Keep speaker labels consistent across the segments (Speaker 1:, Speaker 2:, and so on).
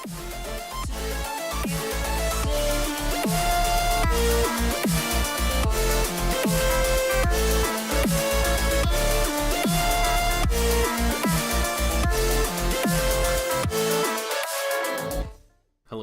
Speaker 1: Hello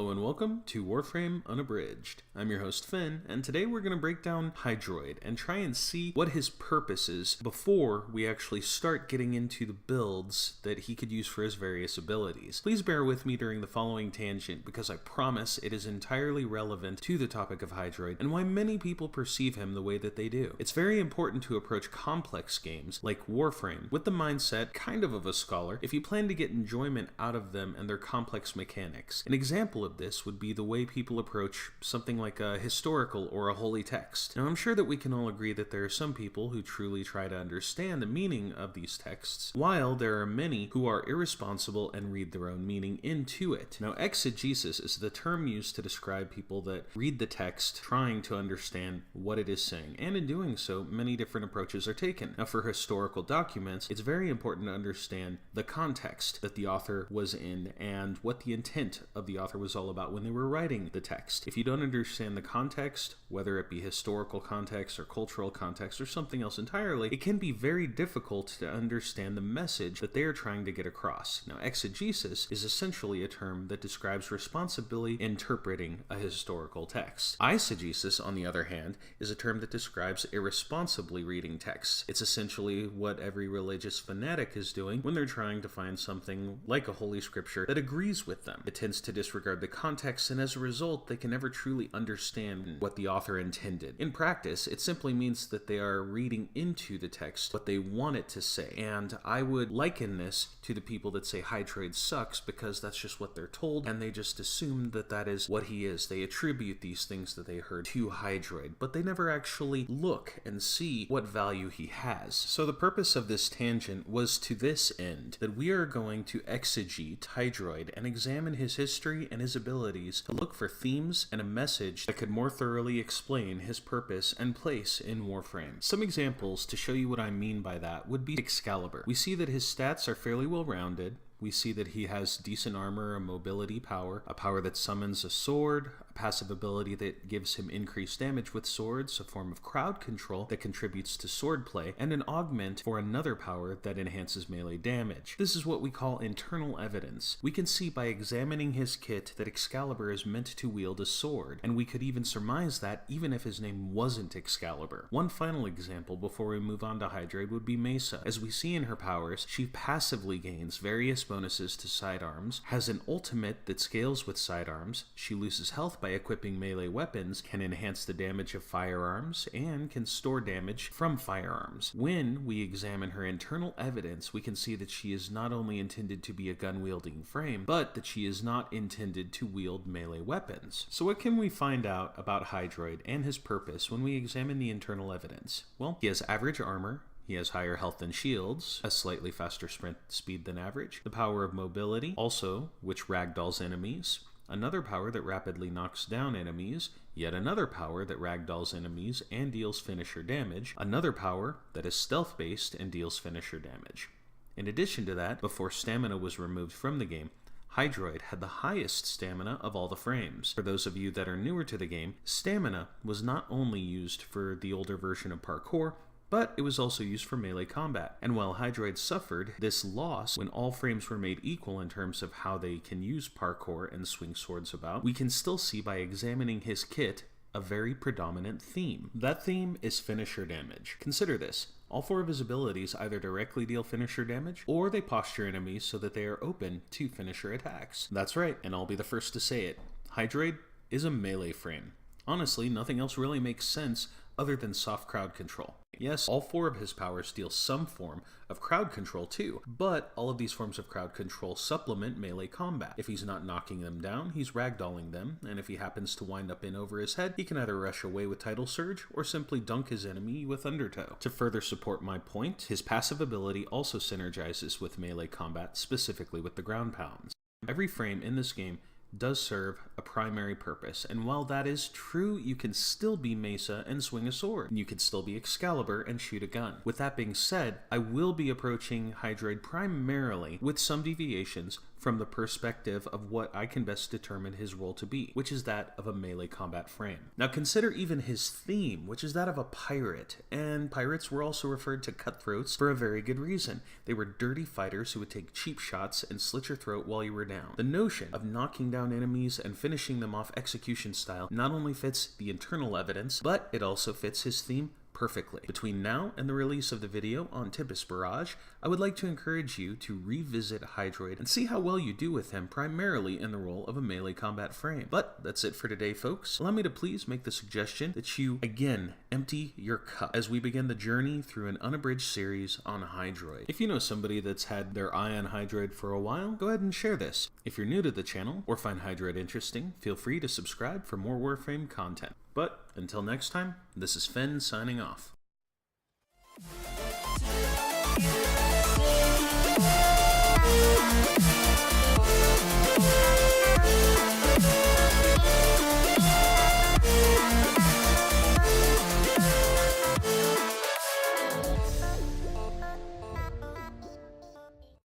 Speaker 1: and welcome to Warframe Unabridged. I'm your host Finn, and today we're going to break down Hydroid and try and see what his purpose is before we actually start getting into the builds that he could use for his various abilities. Please bear with me during the following tangent because I promise it is entirely relevant to the topic of Hydroid and why many people perceive him the way that they do. It's very important to approach complex games like Warframe with the mindset kind of a scholar if you plan to get enjoyment out of them and their complex mechanics. An example of this would be the way people approach something like a historical or a holy text. Now, I'm sure that we can all agree that there are some people who truly try to understand the meaning of these texts, while there are many who are irresponsible and read their own meaning into it. Now, exegesis is the term used to describe people that read the text trying to understand what it is saying, and in doing so, many different approaches are taken. Now, for historical documents, it's very important to understand the context that the author was in and what the intent of the author was all about when they were writing the text. If you don't understand the context, whether it be historical context or cultural context or something else entirely, it can be very difficult to understand the message that they are trying to get across. Now, exegesis is essentially a term that describes responsibly interpreting a historical text. Eisegesis, on the other hand, is a term that describes irresponsibly reading texts. It's essentially what every religious fanatic is doing when they're trying to find something like a holy scripture that agrees with them. It tends to disregard the context, and as a result, they can never truly understand what the author intended. In practice, it simply means that they are reading into the text what they want it to say, and I would liken this to the people that say Hydroid sucks because that's just what they're told, and they just assume that that is what he is. They attribute these things that they heard to Hydroid, but they never actually look and see what value he has. So the purpose of this tangent was to this end, that we are going to exegete Hydroid and examine his history and his abilities to look for themes and a message that could more thoroughly explain his purpose and place in Warframe. Some examples to show you what I mean by that would be Excalibur. We see that his stats are fairly well rounded. We see that he has decent armor, a mobility power, a power that summons a sword, a passive ability that gives him increased damage with swords, a form of crowd control that contributes to swordplay, and an augment for another power that enhances melee damage. This is what we call internal evidence. We can see by examining his kit that Excalibur is meant to wield a sword, and we could even surmise that even if his name wasn't Excalibur. One final example before we move on to Hydroid would be Mesa. As we see in her powers, she passively gains various bonuses to sidearms, has an ultimate that scales with sidearms, she loses health by equipping melee weapons, can enhance the damage of firearms, and can store damage from firearms. When we examine her internal evidence, we can see that she is not only intended to be a gun-wielding frame, but that she is not intended to wield melee weapons. So what can we find out about Hydroid and his purpose when we examine the internal evidence? Well, he has average armor, he has higher health than shields, a slightly faster sprint speed than average, the power of mobility, also which ragdolls enemies, another power that rapidly knocks down enemies, yet another power that ragdolls enemies and deals finisher damage, another power that is stealth-based and deals finisher damage. In addition to that, before stamina was removed from the game, Hydroid had the highest stamina of all the frames. For those of you that are newer to the game, stamina was not only used for the older version of parkour, but it was also used for melee combat. And while Hydroid suffered this loss when all frames were made equal in terms of how they can use parkour and swing swords about, we can still see by examining his kit a very predominant theme. That theme is finisher damage. Consider this. All four of his abilities either directly deal finisher damage, or they posture enemies so that they are open to finisher attacks. That's right, and I'll be the first to say it. Hydroid is a melee frame. Honestly, nothing else really makes sense other than soft crowd control. Yes, all four of his powers deal some form of crowd control too, but all of these forms of crowd control supplement melee combat. If he's not knocking them down, he's ragdolling them, and if he happens to wind up in over his head, he can either rush away with Tidal Surge or simply dunk his enemy with Undertow. To further support my point, his passive ability also synergizes with melee combat, specifically with the ground pounds. Every frame in this game does serve a primary purpose, and while that is true, you can still be Mesa and swing a sword. You can still be Excalibur and shoot a gun. With that being said, I will be approaching Hydroid primarily with some deviations from the perspective of what I can best determine his role to be, which is that of a melee combat frame. Now consider even his theme, which is that of a pirate, and pirates were also referred to cutthroats for a very good reason. They were dirty fighters who would take cheap shots and slit your throat while you were down. The notion of knocking down enemies and finishing them off execution style not only fits the internal evidence, but it also fits his theme perfectly. Between now and the release of the video on Tempest Barrage, I would like to encourage you to revisit Hydroid and see how well you do with him, primarily in the role of a melee combat frame. But that's it for today, folks. Allow me to please make the suggestion that you, again, empty your cup as we begin the journey through an unabridged series on Hydroid. If you know somebody that's had their eye on Hydroid for a while, go ahead and share this. If you're new to the channel or find Hydroid interesting, feel free to subscribe for more Warframe content. But until next time, this is Fen signing off.